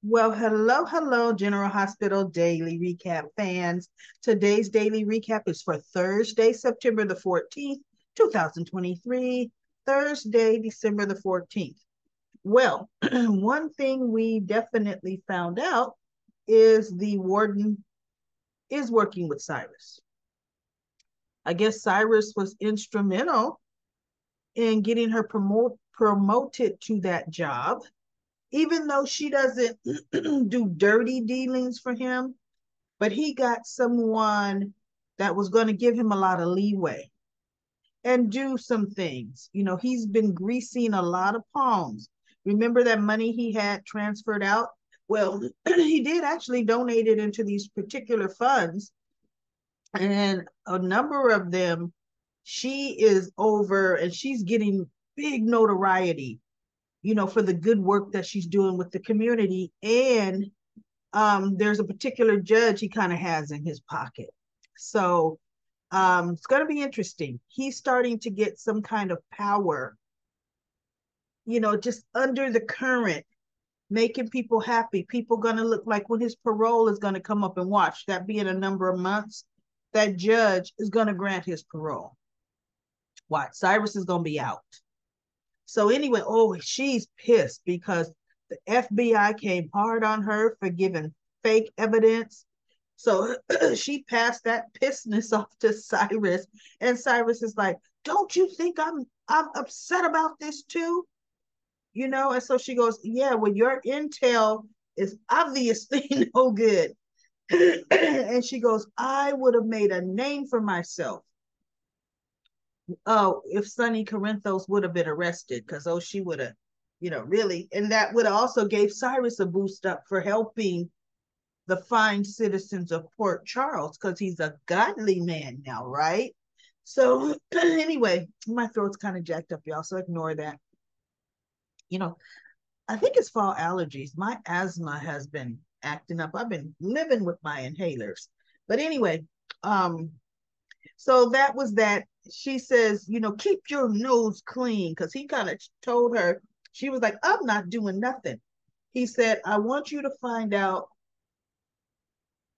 Well, hello, General Hospital Daily Recap fans. Today's daily recap is for Thursday, September the 14th, 2023, Thursday, December the 14th. Well, one thing we definitely found out is the warden is working with Cyrus. I guess Cyrus was instrumental in getting her promoted to that job, even though she doesn't do dirty dealings for him, but he got someone that was going to give him a lot of leeway and do some things. He's been greasing a lot of palms. Remember that money he had transferred out? Well, he did actually donate it into these particular funds, and a number of them she is over and she's getting big notoriety, for the good work that she's doing with the community. And there's a particular judge he kind of has in his pocket. So it's going to be interesting. He's starting to get some kind of power, just under the current, making people happy. People going to look like when his parole is going to come up, and watch that be in a number of months, that judge is going to grant his parole. Watch, Cyrus is going to be out. So anyway, oh, she's pissed because the FBI came hard on her for giving fake evidence. So she passed that pissness off to Cyrus, and Cyrus is like, "Don't you think I'm upset about this too?" And so she goes, "Yeah, well, your intel is obviously no good." And she goes, "I would have made a name for myself. Oh, if Sonny Corinthos would have been arrested, because she would have, really, and that would also gave Cyrus a boost up for helping the fine citizens of Port Charles, because he's a godly man now, right?" So anyway, my throat's kind of jacked up, y'all, so ignore that. You know, I think it's fall allergies. My asthma has been acting up. I've been living with my inhalers. But anyway, um, so that was that. She says, keep your nose clean, because he kind of told her, she was like, "I'm not doing nothing." He said, "I want you to find out."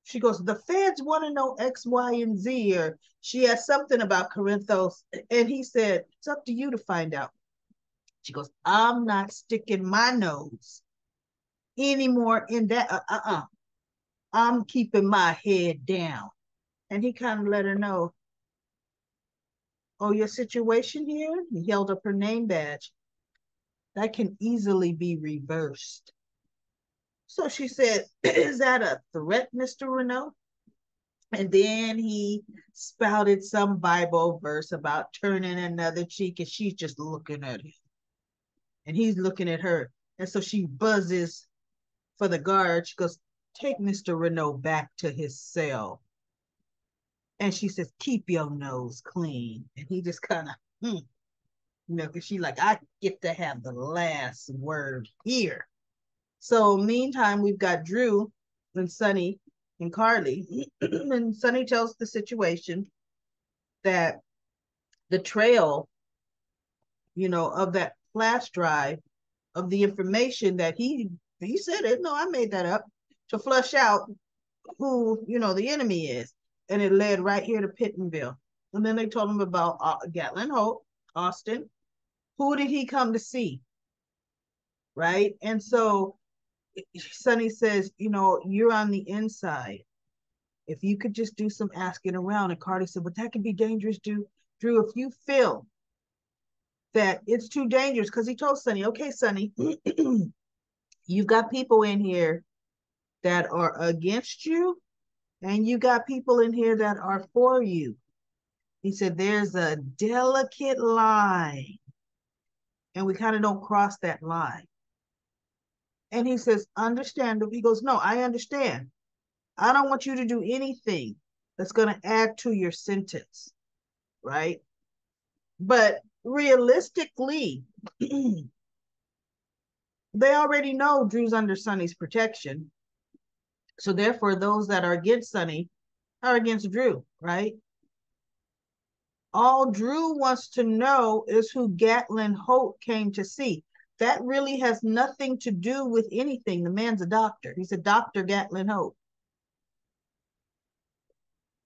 She goes, "The feds want to know X, Y, and Z," or she has something about Corinthos. And he said, "It's up to you to find out." She goes, "I'm not sticking my nose anymore in that. I'm keeping my head down." And he kind of let her know, "Oh, your situation here?" He held up her name badge. "That can easily be reversed." So she said, "Is that a threat, Mr. Renault?" And then he spouted some Bible verse about turning another cheek, and she's just looking at him. And he's looking at her. And so she buzzes for the guard. She goes, "Take Mr. Renault back to his cell." And she says, "Keep your nose clean." And he just kind of, because she like, "I get to have the last word here." So meantime, we've got Drew and Sonny and Carly. And Sonny tells the situation that the trail, of that flash drive of the information that he said it. No, I made that up to flush out who, the enemy is. And it led right here to Pittenville. And then they told him about Gatlin Hope, Austin. Who did he come to see? Right. And so Sonny says, "You're on the inside. If you could just do some asking around." And Carly said, "But that could be dangerous, Drew, if you feel that it's too dangerous." Because he told Sonny, "Okay, Sonny, you've got people in here that are against you, and you got people in here that are for you." He said, "There's a delicate line, and we kind of don't cross that line." And he says, "Understand." He goes, "No, I understand. I don't want you to do anything that's going to add to your sentence, right? But realistically, they already know Drew's under Sonny's protection. So therefore, those that are against Sonny are against Drew, right? All Drew wants to know is who Gatlin Holt came to see. that really has nothing to do with anything. The man's a doctor. He's a Dr. Gatlin Hope.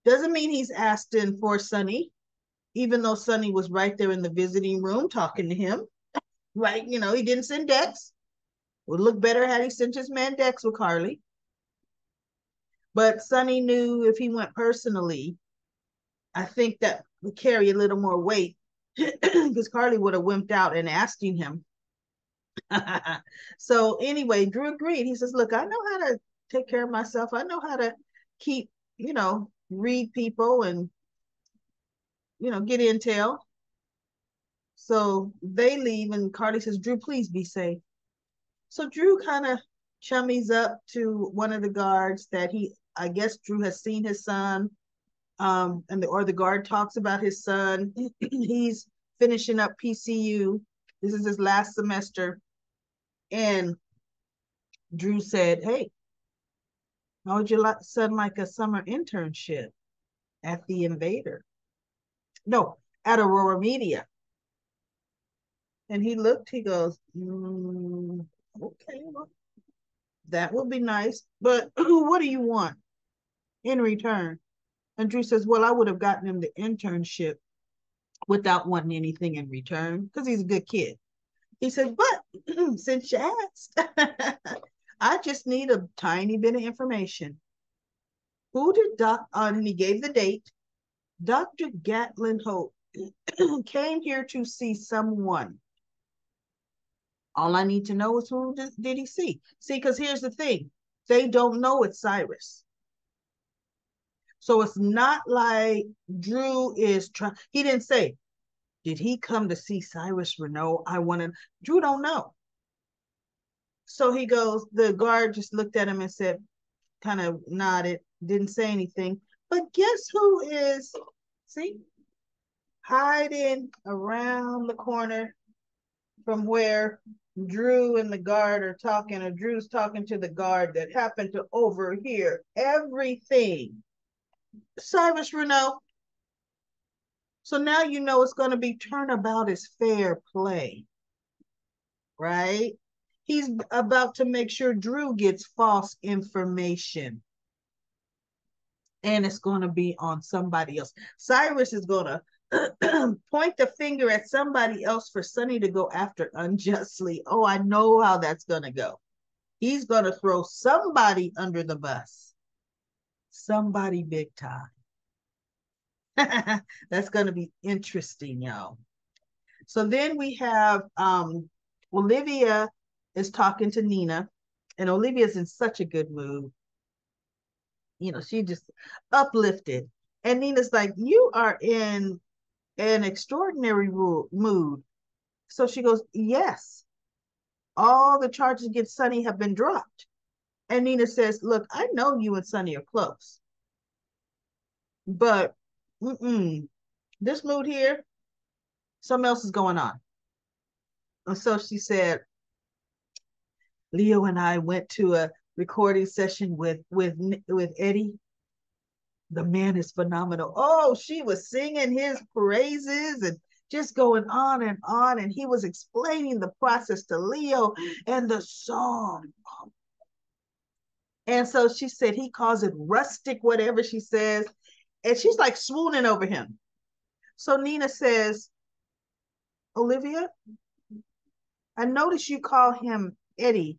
Doesn't mean he's asked in for Sonny, even though Sonny was right there in the visiting room talking to him. Right, you know, he didn't send Dex. Would look better had he sent his man Dex with Carly. But Sonny knew if he went personally, I think that would carry a little more weight because Carly would have wimped out and asking him. So anyway, Drew agreed. He says, look, I know how to take care of myself. I know how to keep, read people and, get intel. So they leave and Carly says, Drew, please be safe. So Drew kind of chummies up to one of the guards that I guess Drew has seen his son. Or the guard talks about his son. He's finishing up PCU. This is his last semester. And Drew said, hey, how would your son like a summer internship at the Invader? No, at Aurora Media. And he looked, he goes, okay, well, that would be nice. But what do you want in return? And Drew says, well, I would have gotten him the internship without wanting anything in return because he's a good kid. He said, but since you asked, I just need a tiny bit of information. Who did and he gave the date. Dr. Gatlin Hope came here to see someone. All I need to know is who did he see? See, because here's the thing. They don't know it's Cyrus. So it's not like Drew is trying. He didn't say, did he come to see Cyrus Renault? Drew don't know. So he goes, the guard just looked at him and said, kind of nodded, didn't say anything. But guess who is, see, hiding around the corner from where Drew and the guard are talking, or Drew's talking to the guard that happened to overhear everything. Cyrus Renault. So now you know it's going to be turnabout is fair play, right? He's about to make sure Drew gets false information. And it's going to be on somebody else. Cyrus is going to point the finger at somebody else for Sonny to go after unjustly. Oh, I know how that's going to go. He's going to throw somebody under the bus. Somebody big time. That's going to be interesting, y'all. So then we have Olivia is talking to Nina, and Olivia's in such a good mood. She just uplifted. And Nina's like, you are in an extraordinary mood. So she goes, yes, all the charges against Sonny have been dropped. And Nina says, look, I know you and Sonny are close, but this mood here, something else is going on. And so she said, Leo and I went to a recording session with Eddie. The man is phenomenal. Oh, she was singing his praises and just going on. And he was explaining the process to Leo and the song. And so she said he calls it rustic, whatever she says. And she's like swooning over him. So Nina says, Olivia, I noticed you call him Eddie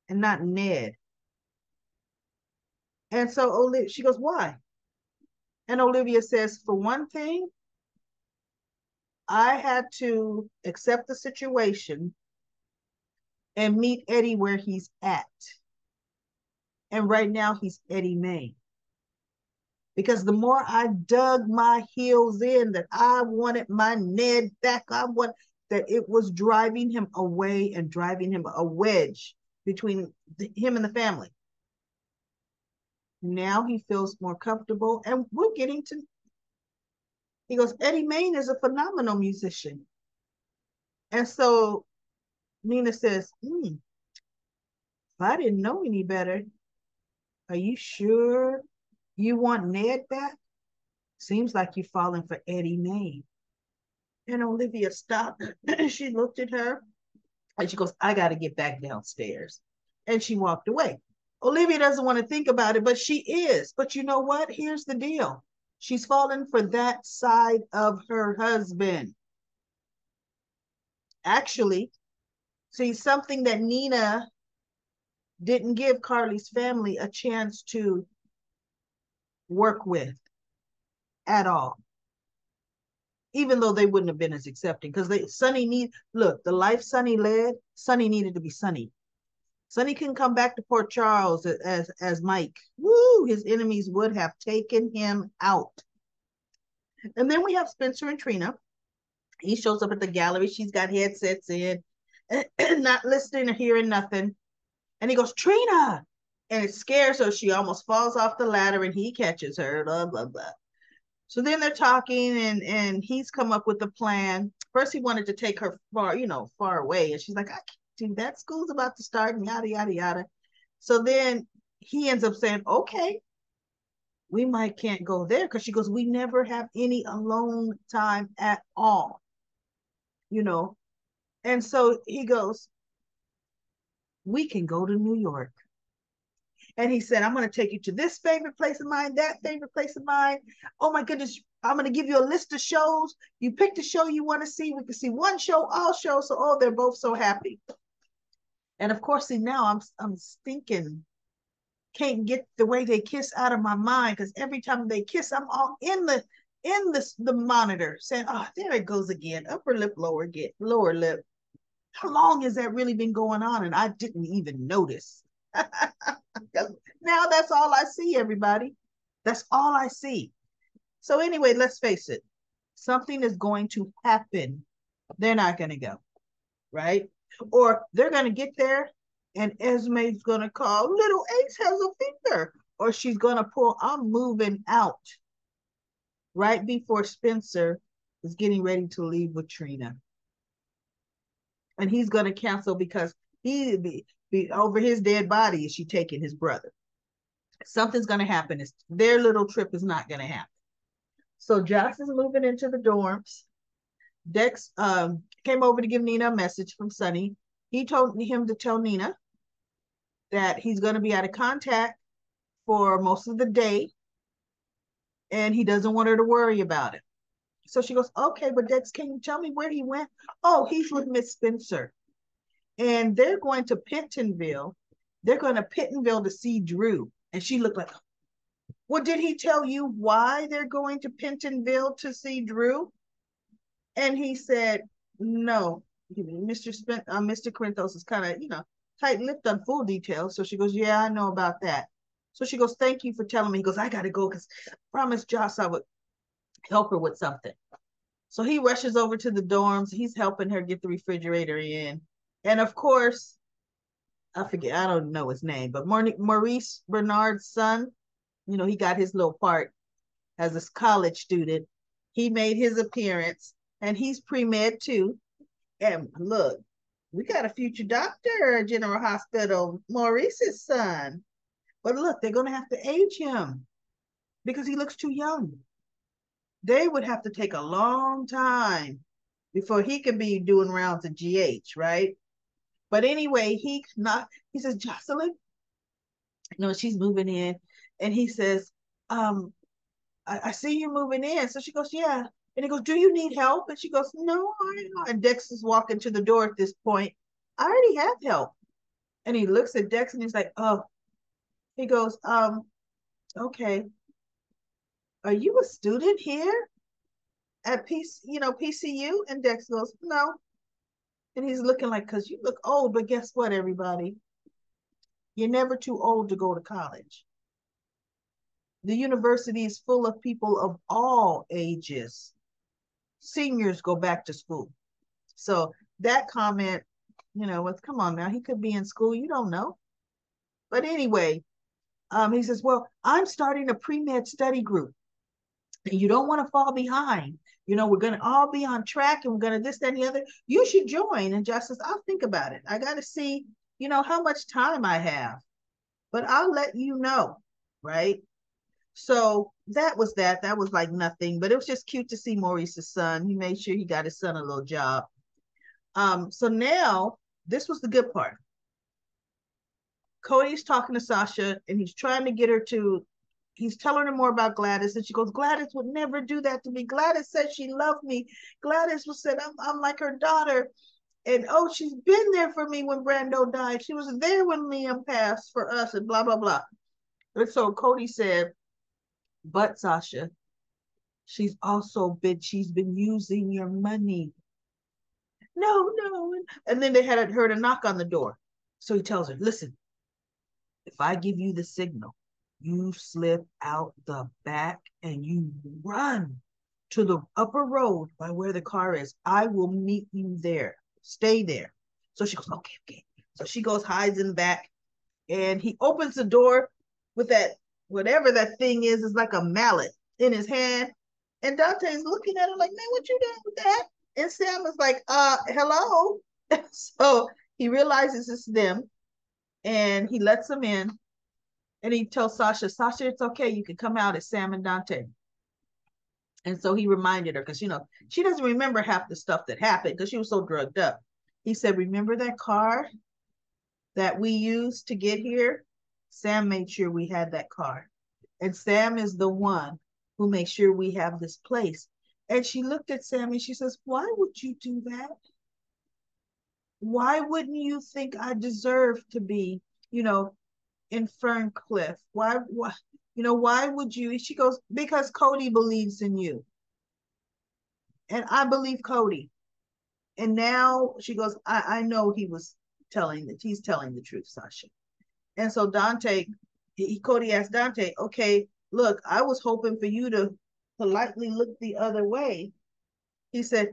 and not Ned. And so she goes, why? And Olivia says, for one thing, I had to accept the situation and meet Eddie where he's at. And right now he's Eddie May. Because the more I dug my heels in that I wanted my Ned back, that it was driving him away and driving him a wedge between him and the family. Now he feels more comfortable, and we're getting to. He goes, Eddie Main is a phenomenal musician. And so Nina says, if I didn't know any better, are you sure you want Ned back? Seems like you're falling for Eddie Main. And Olivia stopped. She looked at her. And she goes, I got to get back downstairs. And she walked away. Olivia doesn't want to think about it, but she is. But you know what? Here's the deal. She's fallen for that side of her husband. Actually, see, something that Nina didn't give Carly's family a chance to work with at all, even though they wouldn't have been as accepting, because Sonny need look, the life Sonny led, Sonny needed to be Sonny. Sonny couldn't come back to Port Charles as Mike. Woo, his enemies would have taken him out. And then we have Spencer and Trina. He shows up at the gallery. She's got headsets in, not listening or hearing nothing. And he goes, Trina. And it scares her. She almost falls off the ladder and he catches her, blah, blah, blah. So then they're talking and he's come up with a plan. First, he wanted to take her far away. And she's like, I can't do that. School's about to start and yada, yada, yada. So then he ends up saying, okay, we can't go there, because she goes, we never have any alone time at all, And so he goes, we can go to New York. And he said, I'm going to take you to this favorite place of mine, that favorite place of mine. Oh my goodness, I'm going to give you a list of shows. You pick the show you want to see. We can see one show, all shows. So, they're both so happy. And of course, see, now I'm thinking, can't get the way they kiss out of my mind, because every time they kiss, I'm all in the monitor saying, oh, there it goes again. Upper lip, lower lip. How long has that really been going on? And I didn't even notice. Now that's all I see, everybody. That's all I see. So anyway, let's face it. Something is going to happen. They're not going to go, right? Or they're going to get there and Esme's going to call, little Ace has a finger. Or she's going to pull, I'm moving out. Right before Spencer is getting ready to leave with Trina. And he's going to cancel because he be over his dead body. Is she taking his brother? Something's going to happen. Their little trip is not going to happen. So Josh is moving into the dorms. Dex came over to give Nina a message from Sonny. He told him to tell Nina that he's going to be out of contact for most of the day, and he doesn't want her to worry about it. So she goes, okay, but Dex, can you tell me where he went? Oh, he's with Miss Spencer. And they're going to Pentonville. They're going to Pentonville to see Drew. And she looked like, well, did he tell you why they're going to Pentonville to see Drew? And he said, no. Mr. Corinthos is kind of, tight-lipped on full details. So she goes, yeah, I know about that. So she goes, thank you for telling me. He goes, I got to go because I promised Josh I would help her with something. So he rushes over to the dorms. He's helping her get the refrigerator in. And of course, I don't know his name, but Maurice Bernard's son, he got his little part as a college student. He made his appearance, and he's pre-med too. And look, we got a future doctor at General Hospital, Maurice's son. But look, they're going to have to age him because he looks too young. They would have to take a long time before he could be doing rounds at GH, right? But anyway, he says, Jocelyn, she's moving in. And he says, I see you moving in. So she goes, yeah. And he goes, do you need help? And she goes, no, I don't. And Dex is walking to the door at this point. I already have help. And he looks at Dex and he's like, oh. He goes, okay. Are you a student here at PCU? And Dex goes, no. And he's looking like, because you look old, but guess what, everybody? You're never too old to go to college. The university is full of people of all ages. Seniors go back to school. So that comment, come on now, he could be in school, you don't know. But anyway, he says, well, I'm starting a pre-med study group. And you don't want to fall behind. We're going to all be on track and we're going to this, that, and the other. You should join. And Josh says, I'll think about it. I got to see, how much time I have. But I'll let you know, right? So that was that. That was like nothing. But it was just cute to see Maurice's son. He made sure he got his son a little job. So now this was the good part. Cody's talking to Sasha and he's trying to get her to, he's telling her more about Gladys. And she goes, Gladys would never do that to me. Gladys said she loved me. Gladys was said, I'm like her daughter. And oh, she's been there for me when Brando died. She was there when Liam passed for us and blah, blah, blah. And so Cody said, but Sasha, she's been using your money. No, no. And then they had heard a knock on the door. So he tells her, listen, if I give you the signal, you slip out the back and you run to the upper road by where the car is. I will meet you there. Stay there. So she goes, okay, okay. So she goes, hides in the back, and he opens the door with that, whatever that thing is like a mallet in his hand. And Dante's looking at her like, man, what you doing with that? And Sam is like, hello. So he realizes it's them and he lets them in. And he tells Sasha, Sasha, it's okay. You can come out. It's Sam and Dante. And so he reminded her, because, she doesn't remember half the stuff that happened because she was so drugged up. He said, remember that car that we used to get here? Sam made sure we had that car. And Sam is the one who makes sure we have this place. And she looked at Sam and she says, why would you do that? Why wouldn't you think I deserve to be, in Ferncliff? Why, why would you? She goes, because Cody believes in you. And I believe Cody. And now she goes, I know he's telling the truth, Sasha. And so Cody asked Dante, okay, look, I was hoping for you to politely look the other way. He said,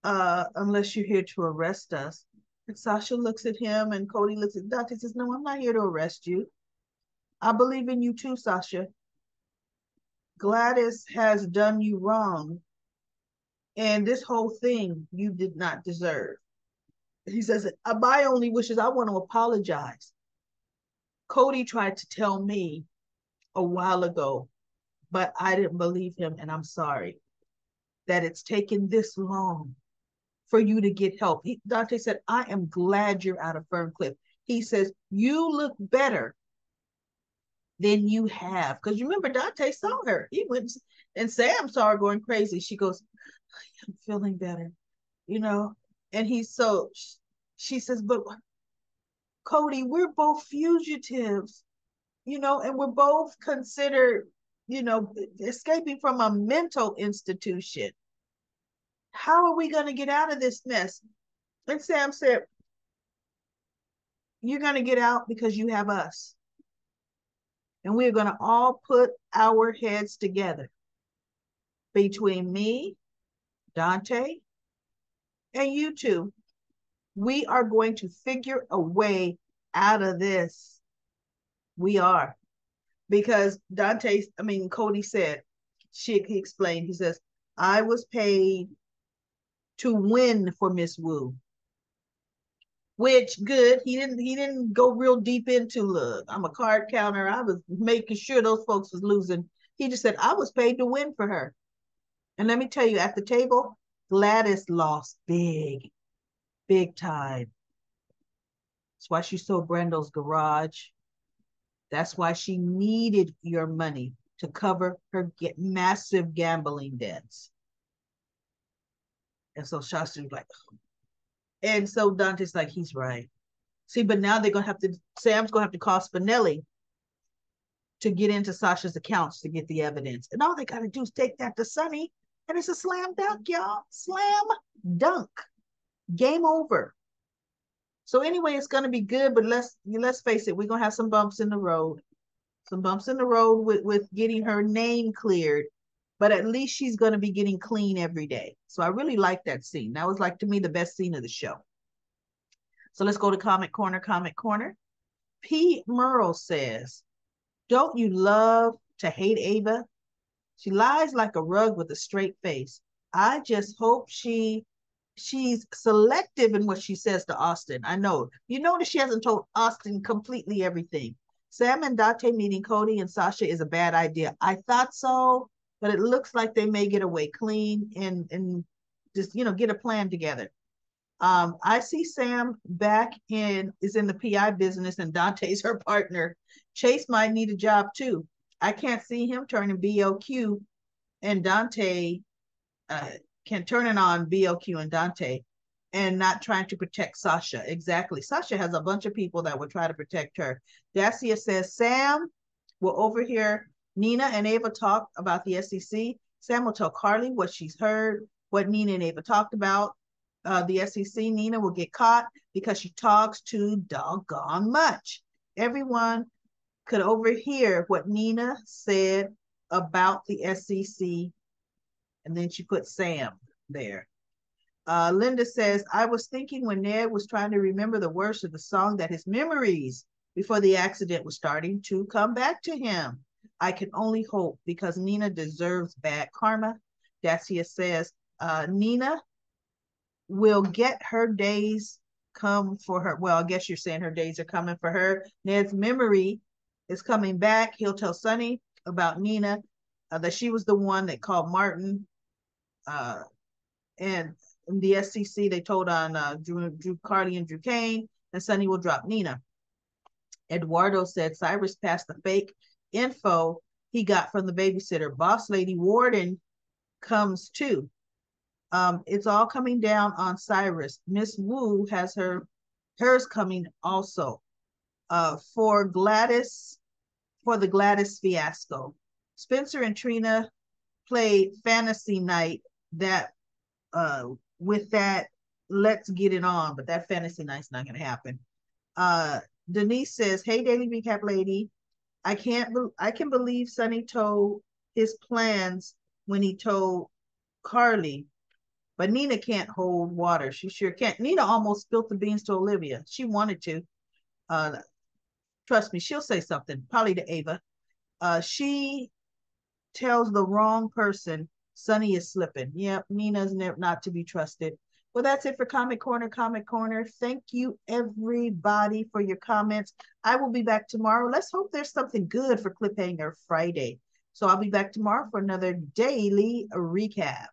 unless you're here to arrest us. And Sasha looks at him and Cody looks at Dante and says, no, I'm not here to arrest you. I believe in you too, Sasha. Gladys has done you wrong. And this whole thing you did not deserve. He says, my only wish is I want to apologize. Cody tried to tell me a while ago, but I didn't believe him, and I'm sorry that it's taken this long for you to get help. Dante said, I am glad you're out of Ferncliff. He says, you look better than you have. Because you remember, Dante saw her. He went, and Sam saw her going crazy. She goes, I'm feeling better, and she says, but Cody, we're both fugitives, and we're both considered, escaping from a mental institution. How are we going to get out of this mess? And Sam said, you're going to get out because you have us. And we're going to all put our heads together between me, Dante, and you two. We are going to figure a way out of this. We are. Because Cody said, he explained, he says, I was paid to win for Miss Wu. Which good, he didn't go real deep into, look, I'm a card counter. I was making sure those folks was losing. He just said, I was paid to win for her. And let me tell you, at the table, Gladys lost big time. That's why she sold Brando's garage. That's why she needed your money to cover her massive gambling debts. And so Shasta's like, oh. And so Dante's like, he's right. See, but now Sam's gonna have to call Spinelli to get into Sasha's accounts to get the evidence. And all they gotta do is take that to Sonny, and it's a slam dunk, y'all. Slam dunk. Game over. So anyway, it's gonna be good, but let's face it, we're gonna have some bumps in the road. Some bumps in the road with getting her name cleared, but at least she's gonna be getting clean every day. So I really like that scene. That was, like, to me, the best scene of the show. So let's go to Comic Corner. P. Merle says, don't you love to hate Ava? She lies like a rug with a straight face. I just hope she's selective in what she says to Austin. I know. You notice she hasn't told Austin completely everything. Sam and Dante meeting Cody and Sasha is a bad idea. I thought so, but it looks like they may get away clean and just, get a plan together. I see Sam back is in the PI business, and Dante's her partner. Chase might need a job too. I can't see him turning BOQ, and Dante uh, can turn it on BOQ and Dante and not trying to protect Sasha. Exactly. Sasha has a bunch of people that would try to protect her. Dacia says Sam will overhear Nina and Ava talk about the SEC. Sam will tell Carly what she's heard, what Nina and Ava talked about. The SEC, Nina will get caught because she talks too doggone much. Everyone could overhear what Nina said about the SEC, and then she put Sam there. Linda says, I was thinking when Ned was trying to remember the words of the song that his memories before the accident was starting to come back to him. I can only hope because Nina deserves bad karma. Dacia says, Nina will get her days come for her. Well, I guess you're saying her days are coming for her. Ned's memory is coming back. He'll tell Sonny about Nina, that she was the one that called Martin. And in the SEC, they told on Drew Carly and Drew Kane, and Sonny will drop Nina. Eduardo said Cyrus passed the fake info he got from the babysitter. Boss Lady Warden comes too. It's all coming down on Cyrus. Miss Wu has hers coming also. For the Gladys fiasco. Spencer and Trina played fantasy night that with that let's get it on, but that fantasy night's not gonna happen. Denise says, hey Daily Recap Lady, I can believe Sonny told his plans when he told Carly, but Nina can't hold water. She sure can't. Nina almost spilled the beans to Olivia. She wanted to. Trust me, she'll say something, probably to Ava. She tells the wrong person Sonny is slipping. Yep, Nina's not to be trusted. Well, that's it for Comic Corner. Comic Corner. Thank you, everybody, for your comments. I will be back tomorrow. Let's hope there's something good for Cliffhanger Friday. So I'll be back tomorrow for another daily recap.